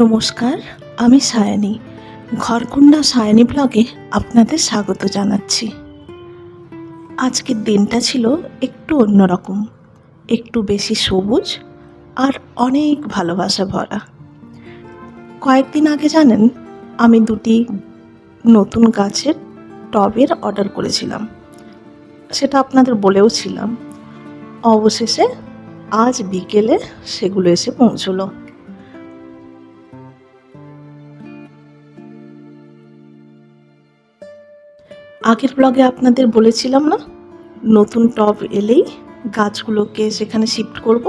নমস্কার, আমি সায়ানী। ঘরকুন্ডা সায়ানী ব্লগে আপনাদের স্বাগত জানাচ্ছি। আজকের দিনটা ছিল একটু অন্যরকম, একটু বেশি সবুজ আর অনেক ভালোবাসা ভরা। কয়েকদিন আগে জানেন, আমি দুটি নতুন গাছের টবের অর্ডার করেছিলাম। সেটা আপনাদের বলেও ছিলাম। অবশেষে আজ বিকেলে সেগুলো এসে পৌঁছলো। আগের ব্লগে আপনাদের বলেছিলাম না, নতুন টব এলেই গাছগুলোকে সেখানে শিফট করব।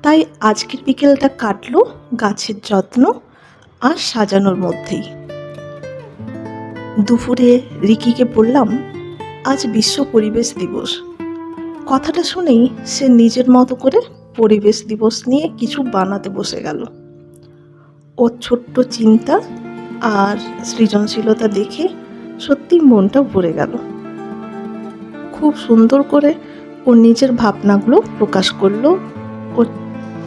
তাই আজকের বিকেলটা কাটলো গাছের যত্ন আর সাজানোর মধ্যেই। দুপুরে রিকিকে বললাম, আজ বিশ্ব পরিবেশ দিবস। কথাটা শুনেই সে নিজের মতো করে পরিবেশ দিবস নিয়ে কিছু বানাতে বসে গেল। ওর ছোট্ট চিন্তা আর সৃজনশীলতা দেখে সত্যি মনটা ভরে গেল। খুব সুন্দর করে ওর নিজের ভাবনাগুলো প্রকাশ করলো ওর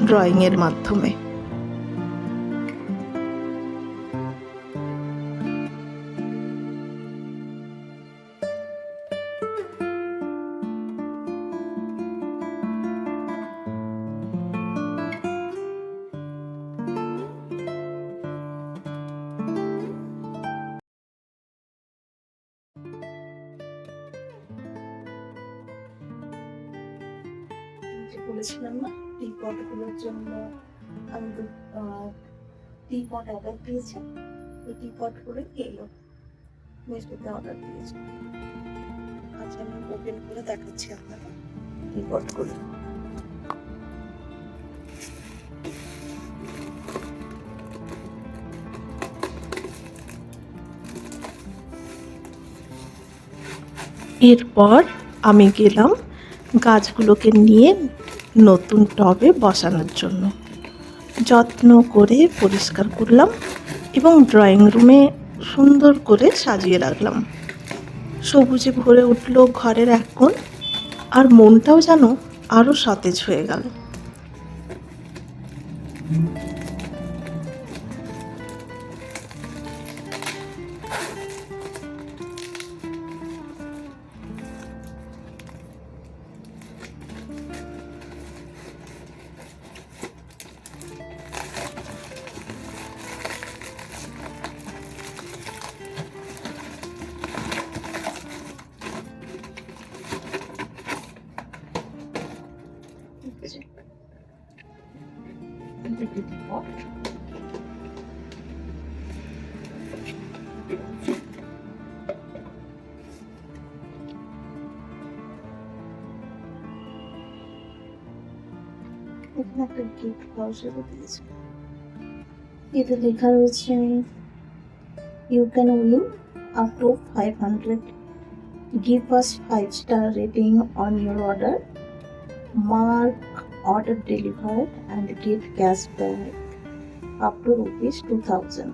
ড্রয়িংয়ের মাধ্যমে। বলেছিলাম না, টি পটগুলোর জন্য আমি টি পট অর্ডার দিয়েছি। এই টি পটগুলো এলো, মিষ্টিতে অর্ডার দিয়েছি। আচ্ছা, আমি ওপেন করে দেখাচ্ছি আপনাকে টি পটগুলো। এরপর আমি গেলাম গাছগুলোকে নিয়ে নতুন টবে বসানোর জন্য। যত্ন করে পরিষ্কার করলাম এবং ড্রয়িং রুমে সুন্দর করে সাজিয়ে রাখলাম। সবুজে ভরে উঠল ঘরের এক কোণ, আর মনটাও যেন আরও সতেজ হয়ে গেল। এখানে একটা গিফট ভাউচারও দিয়েছে। এতে লেখা রয়েছে, you can win up to 500, give us 5-star rating on your order, mark order delivered and get cashback up to ₹2000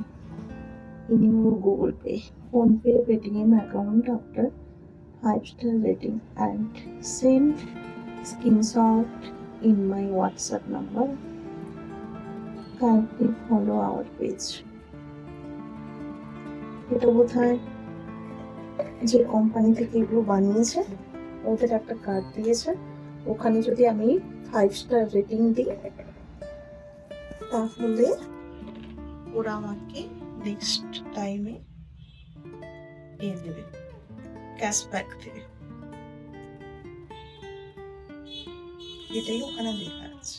in your Google Pay, PhonePe, Paytm account after 5-star rating, and send screenshot in my WhatsApp number. Kindly follow our page. এটা বোধহয় যে company থেকে এগুলো বানিয়েছে ওদের একটা card দিয়েছে। ওখানে যদি আমি 5-স্টার রেটিং দিই তাহলে ওরা আমাকে নেক্সট টাইমে দেবে, ক্যাশব্যাক দেবে। এটাই ওখানে লেখা আছে।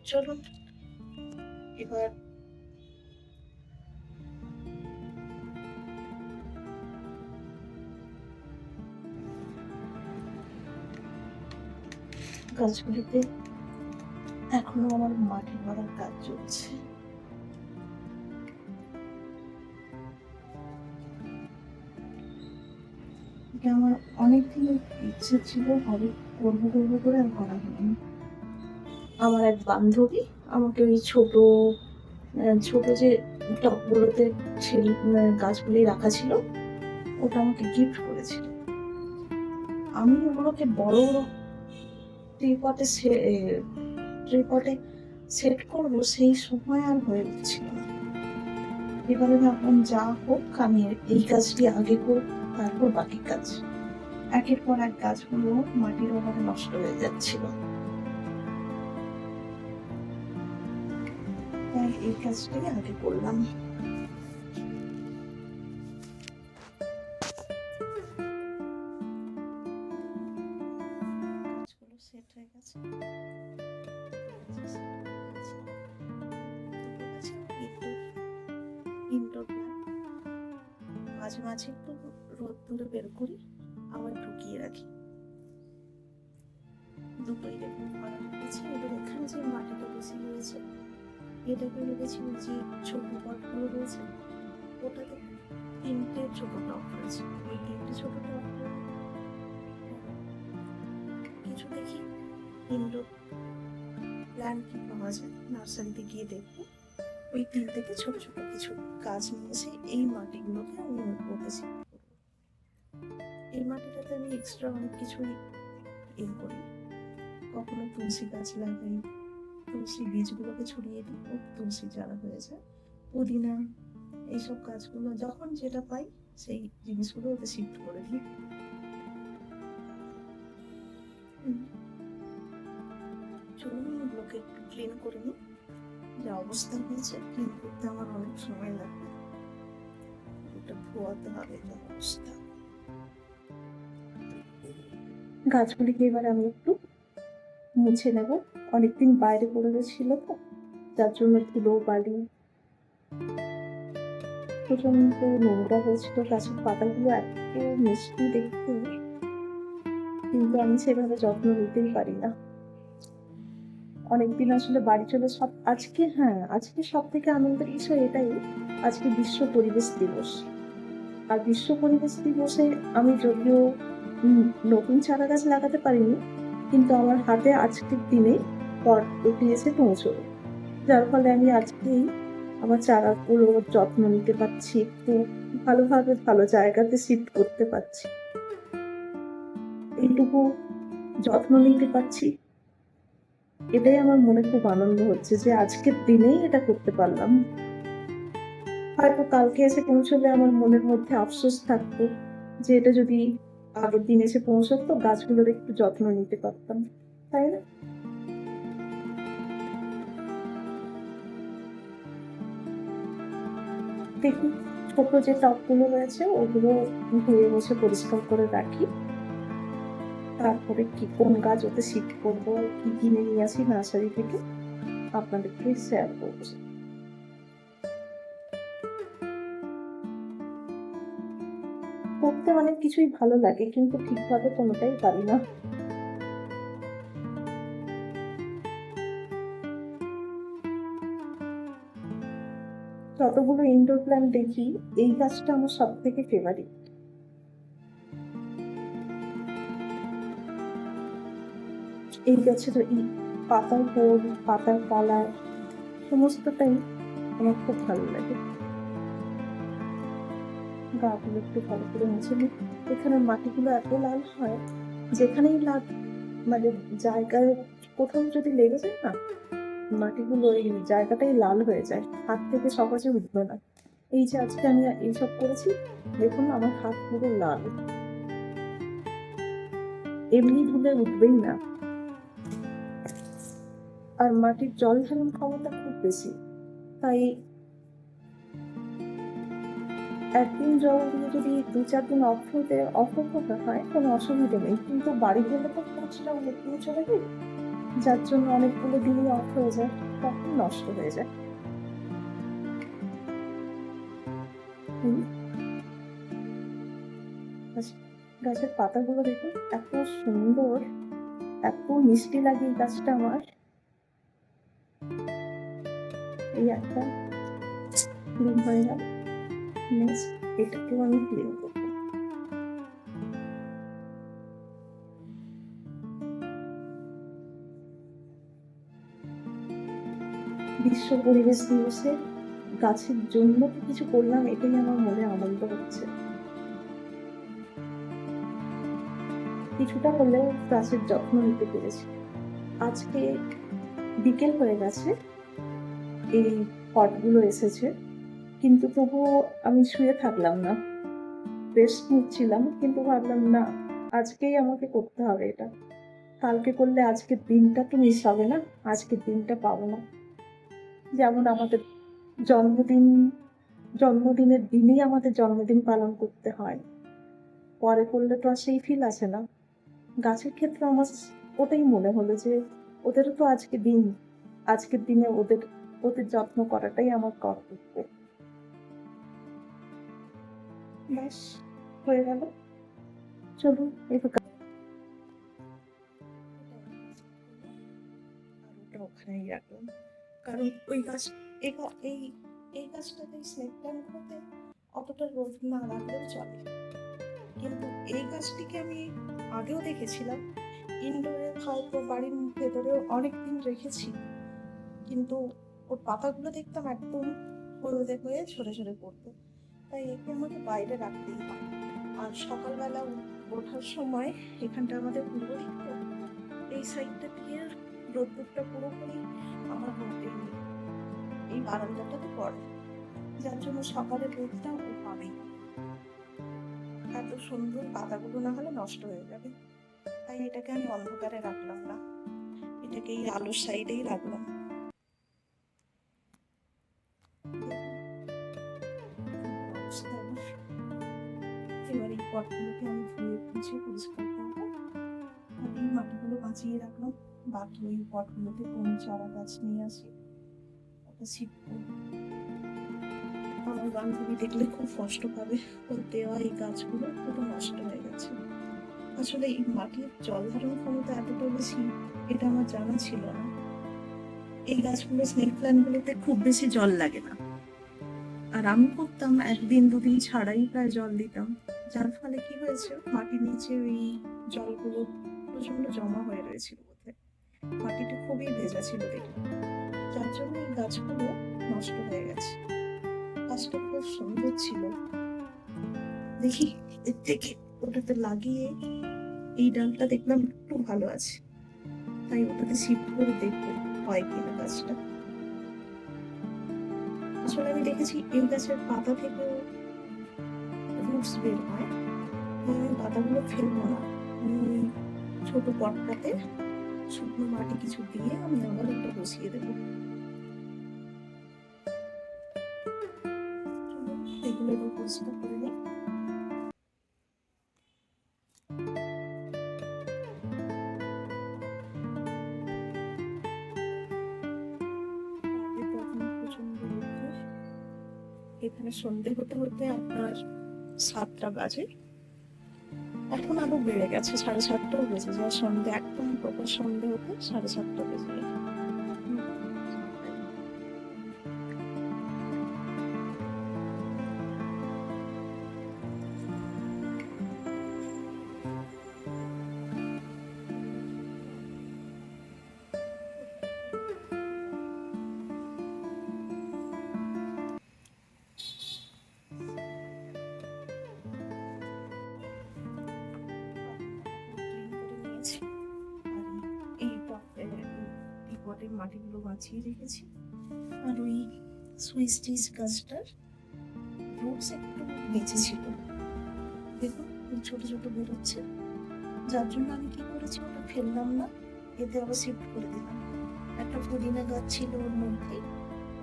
চলুন এবার গাছগুলিতে এখনো আমার মাটি ভরার কাজ চলছে। আমার অনেক দিনের ইচ্ছে ছিল, হবে করবো করে আর করা হয়নি। আমার এক বান্ধবী আমাকে ওই ছোট যে টবগুলোতে গাছগুলি রাখা ছিল ওটা আমাকে গিফট করেছিল। আমি ওগুলোকে বড় ট্রিপটে সেট করবো সেই সময় আর হয়ে উঠছিল না। এবারে ভাবলাম যা হোক আমি এই কাজটি আগে করব, তারপর বাকি কাজ। একের পর এক গাছগুলো মাটির অভাবে নষ্ট হয়ে যাচ্ছিল, তাই এই কাজটাই আগে করলাম। গাছগুলো সেট হয়ে গেছে, ইনডোর প্ল্যান্ট মাঝে মাঝে একটু রোদ তুলে বের করি, আবার ঢুকিয়ে রাখি। দুটোই দেখুন করা হয়েছে। এবার এখানে যে মাটিটা বেশি রয়েছে এটাকে রেখেছি, যে ছোট পটগুলো রয়েছে ওটাতে 3টে ছোট টব রয়েছে। ওই 3টে ছোট টব কিছু দেখি ইনডোর প্ল্যান্ট কি পাওয়া যায়, নার্সারিতে গিয়ে দেখবো। ওই 3 থেকে ছোট ছোট কিছু গাছ নিয়ে এসে এই মাটিগুলোকে আমি ওর মধ্যে শিফট করবো। এই মাটিটাতে আমি এক্সট্রা অনেক কিছুই করি। কখনো তুলসী গাছ লাগাই, তুলসী বীজগুলোকে ছড়িয়ে দিই, ও তুলসী চারা হয়ে যায়। পুদিনা, এইসব গাছগুলো যখন যেটা পাই সেই জিনিসগুলো ওতে শিফট করে দিই। চলুন এগুলোকে একটু ক্লিন করে নিই। যা অবস্থা হয়েছে, ক্লিন করতে আমার অনেক সময় লাগবে, ওটা ধোয়াতে হবে। যা অবস্থা, গাছগুলিকে এবার আমি একটু মুছে নেব। অনেকদিন বাইরে পড়ে গেছিল তো, যার জন্য ধুলো বালি প্রচন্ড নোংরা হয়েছিল। গাছের পাতাগুলো এত মিষ্টি দেখতে, কিন্তু আমি সেভাবে যত্ন নিতেই পারি না। অনেকদিন আসলে বাড়ি চলে সব। আজকে সব থেকে আনন্দের বিষয় এটাই, আজকে বিশ্ব পরিবেশ দিবস। আর বিশ্ব পরিবেশ দিবসে আমি যদিও নতুন চারা গাছ লাগাতে পারিনি, কিন্তু আমার হাতে আজকের দিনে পট উঠিয়েছে পৌঁছলো, যার ফলে আমি আজকেই আমার চারাগুলোর যত্ন নিতে পারছি, একটু ভালোভাবে ভালো জায়গাতে শিফট করতে পারছি, এইটুকু যত্ন নিতে পারছি। এটাই আমার মনে খুব আনন্দ হচ্ছে যে আজকের দিনেই এটা করতে পারলাম। হয়তো কালকে এসে পৌঁছলে আমার মনের মধ্যে আফসোস থাকতো যে এটা যদি আগের দিন এসে পৌঁছতো, গাছগুলোর একটু যত্ন নিতে পারতাম, তাই না? দেখুন, ছোট যে টবগুলো রয়েছে ওগুলো ধুয়ে মুছে পরিষ্কার করে রাখি। তারপরে কোন গাছ ওতে শিফট করবো, কি কিনে নিয়ে আসি নার্সারি থেকে, আপনাদেরকে শেয়ার করবো। করতে অনেক কিছুই ভালো লাগে, কিন্তু ঠিকভাবে কোনোটাই পারি না। যতগুলো ইনডোর প্ল্যান্ট দেখি, এই গাছটা আমার সব থেকে ফেভারিট। এই গাছের এই পাতার গোল, পাতার কালার সমস্তটাই আমার খুব ভালো লাগে। গাগুলো একটু ভালো করে মুছে নিই। এখানে মাটিগুলো এত লাল হয়, যেখানেই মানে জায়গায় কোথাও যদি লেগে যায় না, মাটিগুলো এই জায়গাটাই লাল হয়ে যায়, হাত থেকে সহজে উঠবে না। এই যে আজকে আমি এইসব করেছি, দেখুন আমার হাত পুরো লাল, এমনি ধুলে উঠবেই না। আর মাটির জল ধারণ ক্ষমতা খুব বেশি, তাই একদিন জল দিয়ে যদি 2-4 দিন অফ হতে হয় কোনো অসুবিধা নেই, কিন্তু বাড়ি গেলে তো কাজটা অনেকদিন চলে যায়, যার জন্য অনেকগুলো দিনই অফ হয়ে যায়, তখন নষ্ট হয়ে যায়। গাছের পাতাগুলো দেখুন এত সুন্দর, এত মিষ্টি লাগে এই গাছটা আমার। এই একটা ক্লিন হয়ে গেল, নেক্সট এটাকেও আমি ক্লিন করবো। বিশ্ব পরিবেশ দিবসে গাছের জন্য কিছু করলাম, এটাই আমার মনে আনন্দ হচ্ছে। কিছুটা হলেও গাছের যত্ন নিতে পেরেছি। আজকে বিকেল হয়ে গেছে, এই পটগুলো এসেছে, কিন্তু তবুও আমি শুয়ে থাকলাম না, রেস্ট নিচ্ছিলাম, কিন্তু ভাবলাম না, আজকেই আমাকে করতে হবে এটা। কালকে করলে আজকের দিনটা তো মিস হবে না, আজকের দিনটা পাবো না। যেমন আমাদের জন্মদিন, জন্মদিনের দিনেই আমাদের জন্মদিন পালন করতে হয়, পরে করলে তো আর সেই ফিল আসে না। গাছের ক্ষেত্রে আমার ওটাই মনে হলো যে ওদেরও তো আজকে দিন, আজকের দিনে ওদের ওদের যত্ন করাটাই আমার কর্তব্য। ব্যাস, হয়ে গেল। চলুন এবার আর ওটা ওখানেই রাখলাম, কারণ ওই গাছ এই গা- এই এই গাছটাতে স্নেক প্ল্যান্টগুলোতে অতটা রোদ না লাগলেও চলে, কিন্তু এই গাছটিকে আমি আগেও দেখেছিলাম ইনডোরে, হয়তো বাড়ির ভেতরেও অনেকদিন রেখেছি, কিন্তু ওর পাতাগুলো দেখতাম একদম হলদে হয়ে ঝরে ঝরে পড়তো, তাই একে আমাকে বাইরে রাখতেই হয়। আর সকালবেলা ওঠার সময় এখানটা আমাদের পূর্ব দিক তো, এই সাইডটা দিয়ে রোদ্দুরটা পুরোপুরি আমার এই বারান্দাটাতে পড়ে, যার জন্য সকালের রোদটা ও পাবেই। এত সুন্দর পাতাগুলো না হলে নষ্ট হয়ে যাবে, তাই এটাকে আমি অন্ধকারে রাখলাম না, এটাকে এই আলোর সাইডেই রাখলাম। অবস্থা এবার। এবার এই পটগুলোকে আমি ধুয়ে মুছে পরিষ্কার করবো, আর এই মাটিগুলো বাঁচিয়ে রাখলাম। বাকি ওই পটগুলোতে কোন চারা গাছ নিয়ে আসি, ওটা ছিট করবো। আমার বান্ধবী দেখলে খুব কষ্ট পাবে, ওর দেওয়া এই গাছগুলো পুরো নষ্ট হয়ে গেছে। আসলে এই মাটির জল ধারণ ক্ষমতা এতটা বেশি, এটা আমার জানা ছিল না। এই গাছগুলো, স্নেক প্ল্যান্ট গুলোতে খুব বেশি জল লাগে না, আর আমি করতাম একদিন দুদিন ছাড়াই প্রায় জল দিতাম, যার ফলে কি হয়েছে, মাটির নিচে ওই জলগুলো প্রচন্ড জমা হয়ে রয়েছিল বোধহয়, মাটিটা খুবই ভেজা ছিল দেখলাম, যার জন্য এই গাছগুলো নষ্ট হয়ে গেছে। গাছটা খুব সুন্দর ছিল, দেখি এর থেকে ওটাতে লাগিয়ে এই ডালটা দেখলাম একটু ভালো আছে, তাই ওটাতে শিফট করে দেখবো হয় কিনা গাছটা। আসলে আমি দেখেছি এই গাছের পাতা থেকেও রুটস বের হয়, তাই আমি পাতাগুলো ফেলবো না, আমি ওই ছোট পটটাতে শুকনো মাটি কিছু দিয়ে আমি আবার একটা বসিয়ে দেবো। চলুন এগুলো এবার পরিষ্কার করে নিই। বাইরে তো এখন প্রচন্ড রোদ্দুর, এখানে সন্ধে হতে হতে আপনার 7টা বাজে, এখন আরো বেড়ে গেছে, 7:30টাও বেজে যায়, সন্ধে একদম প্রপার সন্ধে হতে 7:30টা বেজে যায়। ক্লিন করে নিয়েছি, আর এই এই পটের মাটিগুলো বাঁচিয়ে রেখেছি, আর ওই সুইস টিস গাছটার রুটস একটু বেঁচে ছিল, দেখুন ছোট ছোট বেরোচ্ছে, যার জন্য আমি কি করেছি, ওটা ফেললাম না, এতে আবার শিফট করে দিলাম। একটা পুদিনা গাছ ছিল ওর মধ্যে,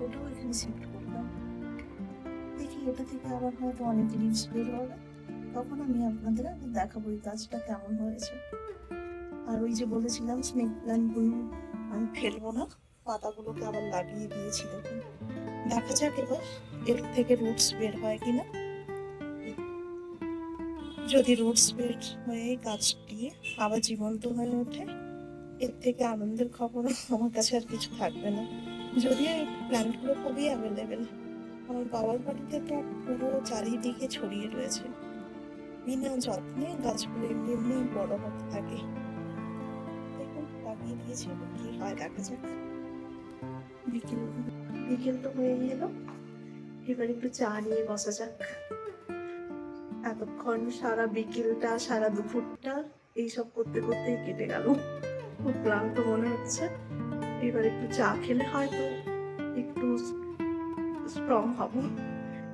ওটাও এখানে শিফট করলাম। দেখি এটা থেকে আবার হয়তো অনেক লিভস বের হবে, তখন আমি আপনাদের দেখাবো এই গাছটা কেমন হয়েছে। আর ওই যে বলেছিলাম স্নেক প্ল্যান্ট গুলো আমি ফেলবো না, পাতাগুলোকে আবার লাগিয়ে দিয়েছি, দেখুন। দেখা যাক এবার এর থেকে রুটস বের হয় কিনা, যদি রুটস বের হয়ে গাছটি আবার জীবন্ত হয়ে ওঠে, এর থেকে আনন্দের খবর আমার কাছে আর কিছু থাকবে না। যদিও এই প্ল্যান্টগুলো খুবই অ্যাভেলেবেল, আমার বাবার বাড়িতে তো পুরো চারিদিকে ছড়িয়ে রয়েছে, বিনা যত্নে গাছগুলো এমনি এমনি বড় হতে থাকে। দেখুন লাগিয়ে দিয়েছি, এবার কি হয় দেখা যাক। বিকেল বিকেল তো হয়ে গেল, এবার একটু চা নিয়ে বসা যাক। এতক্ষণ সারা বিকেলটা সারা দুপুরটা এইসব করতে করতেই কেটে গেল, খুব ক্লান্ত মনে হচ্ছে। এবার একটু চা খেলে হয়তো একটু স্ট্রং হব।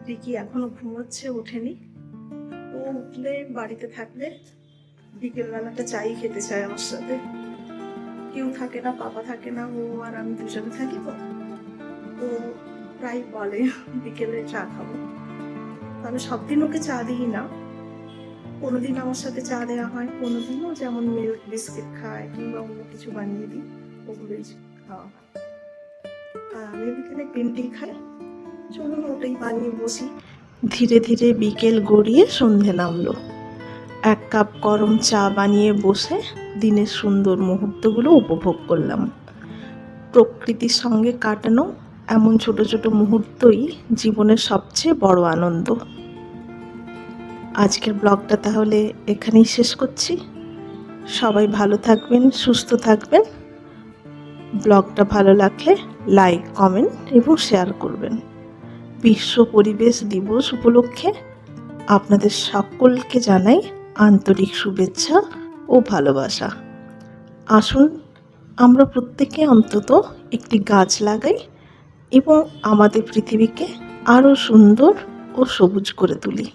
রিকি এখনো ঘুমোচ্ছে, ওঠেনি। ও উঠলে, বাড়িতে থাকলে বিকেলবেলাটা চাই খেতে চায় আমার সাথে। কেউ থাকে না, পাপা থাকে না, ও আর আমি দুজনে থাকি। তো প্রায় বলে বিকেলে চা খাবো। আমি সব দিন ওকে চা দিই না, কোনোদিন আমার সাথে চা দেওয়া হয়, কোনোদিনও যেমন মিল্ক বিস্কিট খায় কিংবা অন্য কিছু বানিয়ে দিই, ওগুলোই খাওয়া হয়। আর আমি বিকেলে গ্রিন টি খাই। চলুন ওটাই বানিয়ে বসি। ধীরে ধীরে বিকেল গড়িয়ে সন্ধে নামলো। 1 কাপ গরম চা বানিয়ে বসে দিনের সুন্দর মুহূর্তগুলো উপভোগ করলাম। প্রকৃতির সঙ্গে কাটানো এমন ছোট ছোট মুহূর্তই জীবনের সবচেয়ে বড় আনন্দ। আজকের ব্লগটা তাহলে এখানেই শেষ করছি। সবাই ভালো থাকবেন, সুস্থ থাকবেন। ব্লগটা ভালো লাগলে লাইক, কমেন্ট এবং শেয়ার করবেন। বিশ্ব পরিবেশ দিবস উপলক্ষে আপনাদের সকলকে জানাই আন্তরিক শুভেচ্ছা ও ভালোবাসা। আসুন আমরা প্রত্যেকে অন্তত একটি গাছ লাগাই এবং আমাদের পৃথিবীকে আরও সুন্দর ও সবুজ করে তুলি।